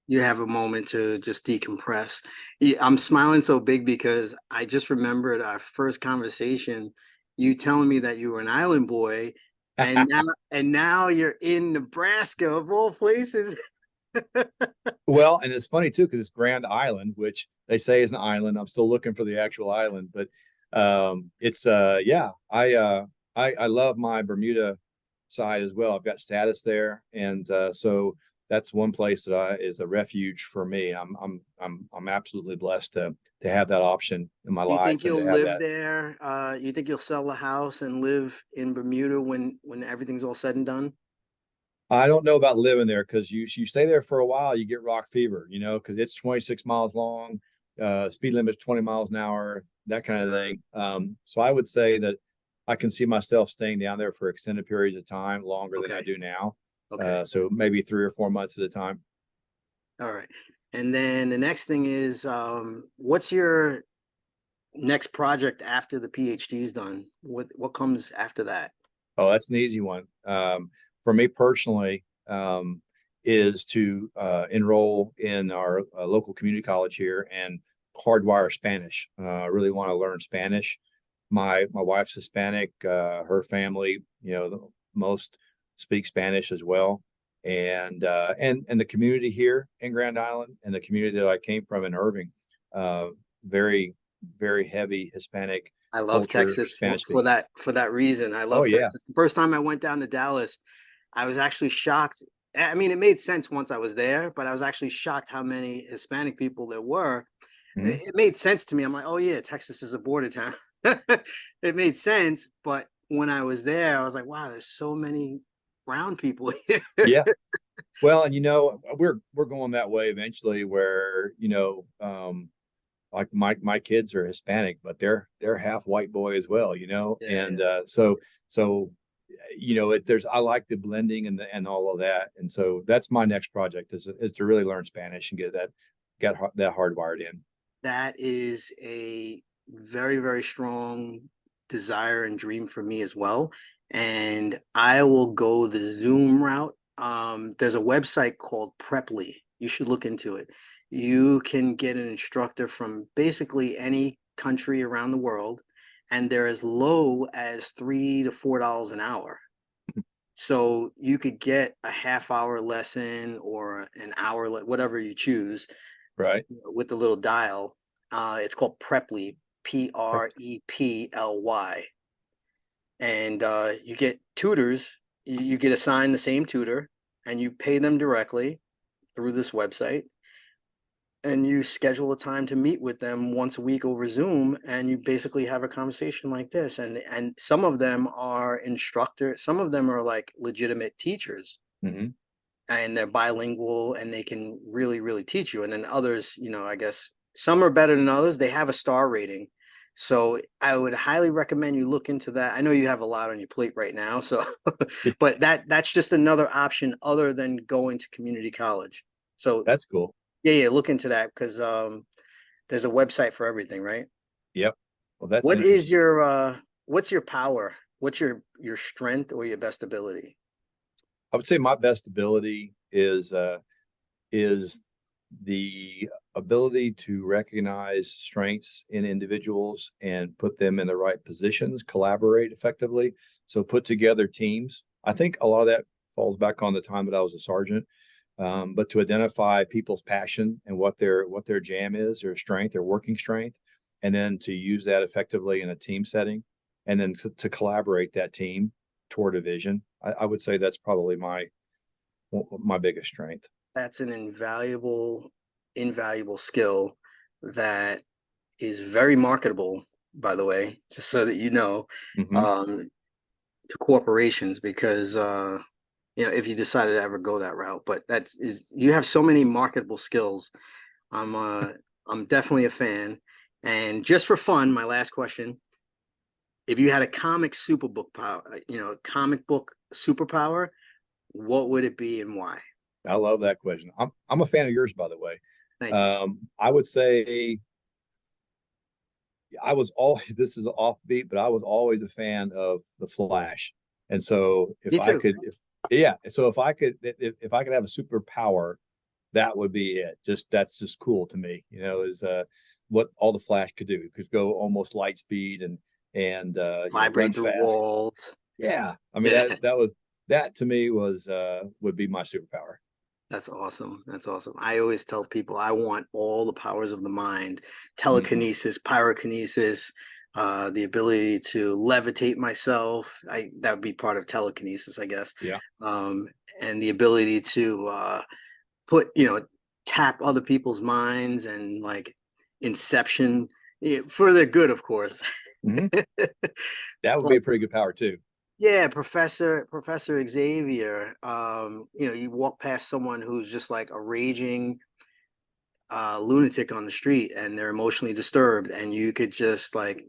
You have a moment to just decompress. Yeah, I'm smiling so big because I just remembered our first conversation, you telling me that you were an island boy, and now you're in Nebraska of all places. Well, and it's funny too, because it's Grand Island, which they say is an island. I'm still looking for the actual island, but it's yeah, I love my Bermuda side as well. I've got status there, and so that's one place that is a refuge for me. I'm absolutely blessed to have that option in my Do you life think and to you'll have live that. there? You think you'll sell the house and live in Bermuda when everything's all said and done? I don't know about living there because you stay there for a while, you get rock fever, because it's 26 miles long, speed limit is 20 miles an hour, that kind of thing. So I would say that I can see myself staying down there for extended periods of time, longer than I Okay. do now. Okay. So maybe 3 or 4 months at a time. All right. And then the next thing is, what's your next project after the PhD is done? What comes after that? Oh, that's an easy one. For me personally, is to enroll in our local community college here and hardwire Spanish. I really want to learn Spanish. My wife's Hispanic. Her family, most speak Spanish as well. And the community here in Grand Island and the community that I came from in Irving, very, very heavy Hispanic I love culture, Texas Spanish speaking. for that reason. I Oh love yeah. Texas. The first time I went down to Dallas, I was actually shocked. I mean, it made sense once I was there, but I was actually shocked how many Hispanic people there were. Mhm. It made sense to me. I'm like, oh yeah, Texas is a border town. It made sense, but when I was there, I was like, wow, there's so many brown people here. Yeah. Well, and we're going that way eventually where, like my kids are Hispanic, but they're half white boy as well, Yeah, and so there's I like the blending and all of that, and so that's my next project is to really learn Spanish and get that hardwired in. that is a very, very strong desire and dream for me as well. And I will go the Zoom route. There's a website called Preply. You should look into it. you can get an instructor from basically any country around the world, and they're as low as $3 to $4 an hour. So you could get a half-hour lesson or an hour, whatever you choose, Right. with the little dial. It's called Preply, Preply, and you get tutors. You get assigned the same tutor, and you pay them directly through this website, and you schedule a time to meet with them once a week over Zoom, and you basically have a conversation like this. And some of them are instructors, some of them are like legitimate teachers, Hmm. and they're bilingual and they can really, really teach you. And then others, I guess some are better than others. They have a star rating. So I would highly recommend you look into that. I know you have a lot on your plate right now, so but that's just another option other than going to community college. So That's cool. yeah, look into that, because there's a website for everything, right? Yep. Well, that's What is interesting. your what's your power? What's your strength or your best ability? I would say my best ability is the ability to recognize strengths in individuals and put them in the right positions, collaborate effectively. So put together teams. I think a lot of that falls back on the time that I was a sergeant. But to identify people's passion and what their jam is, their strength, their working strength, and then to use that effectively in a team setting, and then to collaborate that team toward a vision. I would say that's probably my biggest strength. That's an invaluable skill that is very marketable, by the way, just so that you know, Hmm. um, to corporations, because if you decided to ever go that route. But you have so many marketable skills. I'm uh I'm definitely a fan. And just for fun, my last question: if you had a comic book superpower, what would it be and why? I love that question. I'm a fan of yours, by the way. Thank you. I would say I was all this is offbeat, but I was always a fan of the Flash. And so Me too. if I could have a superpower, that would be it. That's just cool to me, is what all the Flash could do. It could go almost light speed and run Vibrate through fast. walls. Yeah. I mean Yeah, that to me was would be my superpower. that's awesome. That's awesome. I always tell people I want all the powers of the mind: Hmm. telekinesis, pyrokinesis, the ability to levitate myself. That would be part of telekinesis, I guess. Yeah. Um, and the ability to put, tap other people's minds, and like Inception, for their good, of course. Hmm. That would be Like, a pretty good power too. yeah, Professor Xavier. You walk past someone who's just like a raging lunatic on the street, and they're emotionally disturbed, and you could just like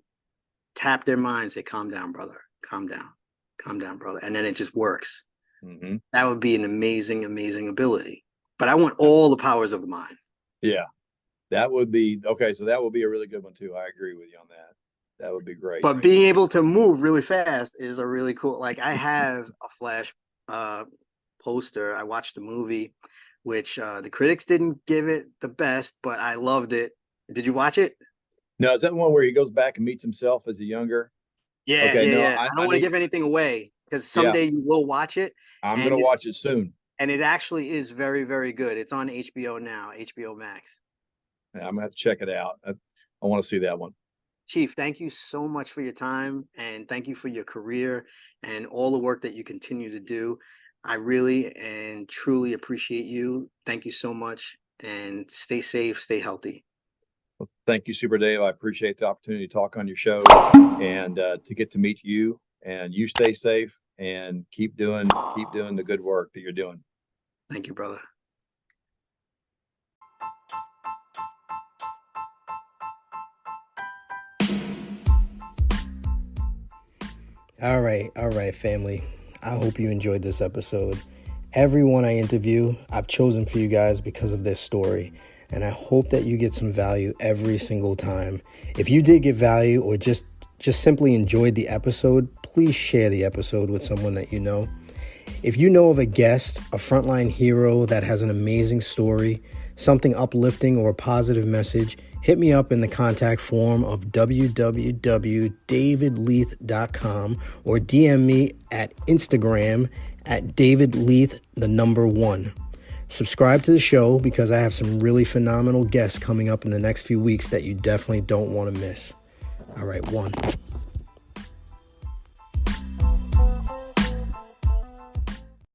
tap their minds, say, "Calm down, brother. Calm down, brother," and then it just works. Hmm. That would be an amazing, amazing ability. But I want all the powers of the mind. Yeah. That would be okay. So that would be a really good one too. I agree with you on that. That would be great. But being able to move really fast is a really cool. Like, I have a Flash uh, poster. I watched the movie, which the critics didn't give it the best, but I loved it. Did you watch it? No, is that one where he goes back and meets himself as a younger? Yeah, Okay, yeah, no, yeah. I, I don't I want to need. give anything away, because Yeah, someday you will watch it, I'm and gonna watch it soon. it actually is very, very good. It's on HBO now, HBO Max. Yeah, I'm gonna have to check it out. I want to see that one. Chief, thank you so much for your time, and thank you for your career and all the work that you continue to do. I really and truly appreciate you. Thank you so much, and stay safe, stay healthy. Well, thank you, Super Dave. I appreciate the opportunity to talk on your show and to get to meet you. And you stay safe and keep doing the good work that you're doing. Thank you, brother. All right, family. I hope you enjoyed this episode. Everyone I interview, I've chosen for you guys because of their story, and I hope that you get some value every single time. If you did get value, or just simply enjoyed the episode, please share the episode with someone that you know. If you know of a guest, a frontline hero that has an amazing story, something uplifting or a positive message, hit me up in the contact form of www.davidleith.com or DM me at Instagram at davidleith1. Subscribe to the show because I have some really phenomenal guests coming up in the next few weeks that you definitely don't want to miss. All right, one.